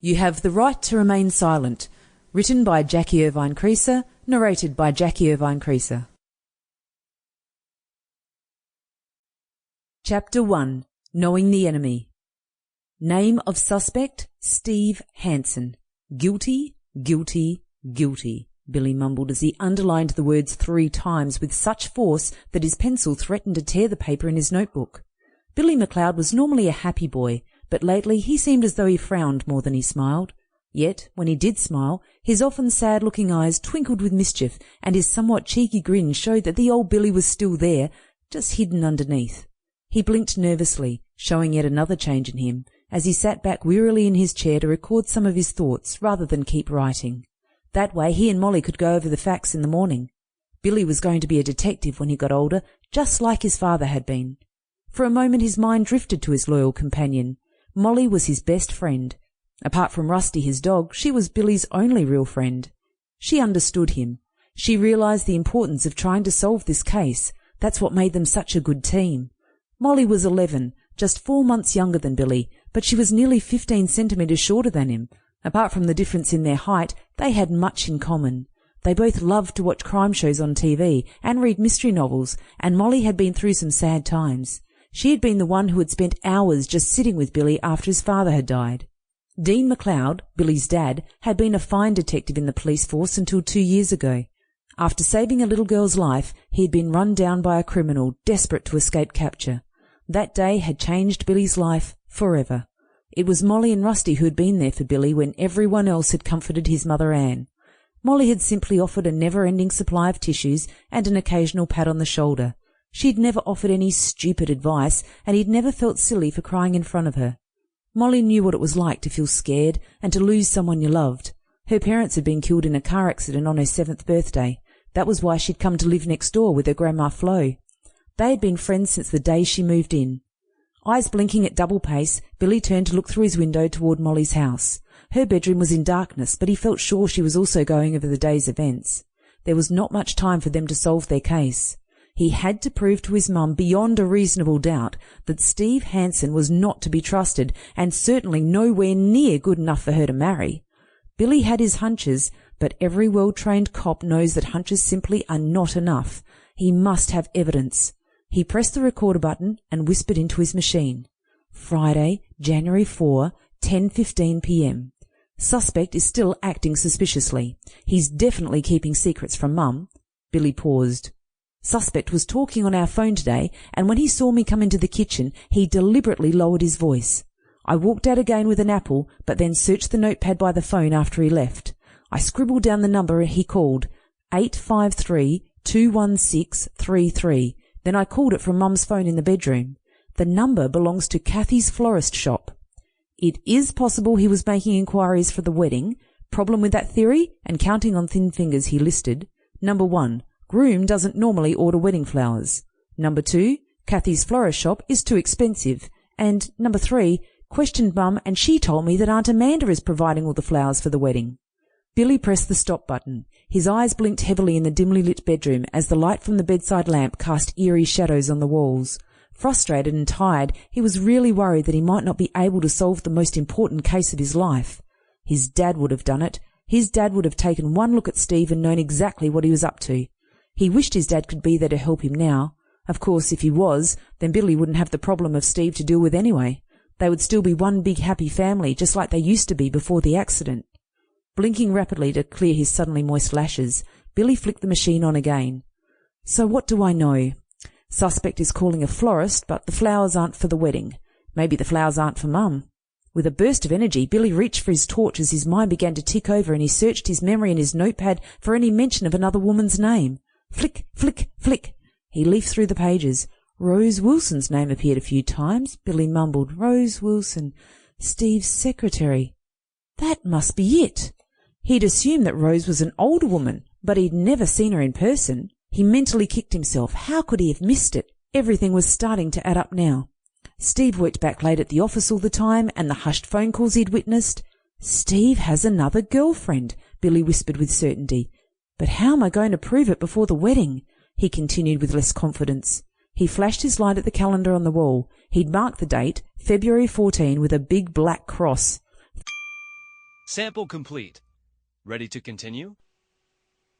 You Have the Right to Remain Silent. Written by Jacqui Irvine-Creaser. Narrated by Jacqui Irvine-Creaser. Chapter 1. Knowing the Enemy. Name of suspect, Steve Hansen. Guilty, guilty, guilty, Billy mumbled as he underlined the words 3 times with such force that his pencil threatened to tear the paper in his notebook. Billy McLeod was normally a happy boy, but lately he seemed as though he frowned more than he smiled. Yet, when he did smile, his often sad-looking eyes twinkled with mischief, and his somewhat cheeky grin showed that the old Billy was still there, just hidden underneath. He blinked nervously, showing yet another change in him, as he sat back wearily in his chair to record some of his thoughts rather than keep writing. That way he and Molly could go over the facts in the morning. Billy was going to be a detective when he got older, just like his father had been. For a moment his mind drifted to his loyal companion. Molly was his best friend. Apart from Rusty, his dog, she was Billy's only real friend. She understood him. She realized the importance of trying to solve this case. That's what made them such a good team. Molly was 11, just 4 months younger than Billy, but she was nearly 15 centimetres shorter than him. Apart from the difference in their height, they had much in common. They both loved to watch crime shows on TV and read mystery novels, and Molly had been through some sad times. She had been the one who had spent hours just sitting with Billy after his father had died. Dean McLeod, Billy's dad, had been a fine detective in the police force until 2 years ago. After saving a little girl's life, he had been run down by a criminal desperate to escape capture. That day had changed Billy's life forever. It was Molly and Rusty who had been there for Billy when everyone else had comforted his mother Anne. Molly had simply offered a never-ending supply of tissues and an occasional pat on the shoulder. She'd never offered any stupid advice, and he'd never felt silly for crying in front of her. Molly knew what it was like to feel scared and to lose someone you loved. Her parents had been killed in a car accident on her 7th birthday. That was why she'd come to live next door with her grandma Flo. They had been friends since the day she moved in. Eyes blinking at double pace, Billy turned to look through his window toward Molly's house. Her bedroom was in darkness, but he felt sure she was also going over the day's events. There was not much time for them to solve their case. He had to prove to his mum beyond a reasonable doubt that Steve Hansen was not to be trusted and certainly nowhere near good enough for her to marry. Billy had his hunches, but every well-trained cop knows that hunches simply are not enough. He must have evidence. He pressed the recorder button and whispered into his machine. Friday, January 4, 10:15 p.m. Suspect is still acting suspiciously. He's definitely keeping secrets from Mum. Billy paused. Suspect was talking on our phone today, and when he saw me come into the kitchen, he deliberately lowered his voice. I walked out again with an apple, but then searched the notepad by the phone after he left. I scribbled down the number he called, 853-216-33. Then I called it from Mum's phone in the bedroom. The number belongs to Kathy's florist shop. It is possible he was making inquiries for the wedding. Problem with that theory? And counting on thin fingers he listed. Number 1. Groom doesn't normally order wedding flowers. Number 2, Kathy's florist shop is too expensive. And number 3, questioned Mum and she told me that Aunt Amanda is providing all the flowers for the wedding. Billy pressed the stop button. His eyes blinked heavily in the dimly lit bedroom as the light from the bedside lamp cast eerie shadows on the walls. Frustrated and tired, he was really worried that he might not be able to solve the most important case of his life. His dad would have done it. His dad would have taken one look at Steve and known exactly what he was up to. He wished his dad could be there to help him now. Of course, if he was, then Billy wouldn't have the problem of Steve to deal with anyway. They would still be one big happy family, just like they used to be before the accident. Blinking rapidly to clear his suddenly moist lashes, Billy flicked the machine on again. So what do I know? Suspect is calling a florist, but the flowers aren't for the wedding. Maybe the flowers aren't for Mum. With a burst of energy, Billy reached for his torch as his mind began to tick over and he searched his memory and his notepad for any mention of another woman's name. Flick, flick, flick. He leafed through the pages. Rose Wilson's name appeared a few times. Billy mumbled, Rose Wilson, Steve's secretary. That must be it. He'd assumed that Rose was an older woman, but he'd never seen her in person. He mentally kicked himself. How could he have missed it? Everything was starting to add up now. Steve worked back late at the office all the time, and the hushed phone calls he'd witnessed. Steve has another girlfriend, Billy whispered with certainty. But how am I going to prove it before the wedding? He continued with less confidence. He flashed his light at the calendar on the wall. He'd marked the date, February 14, with a big black cross. Sample complete. Ready to continue?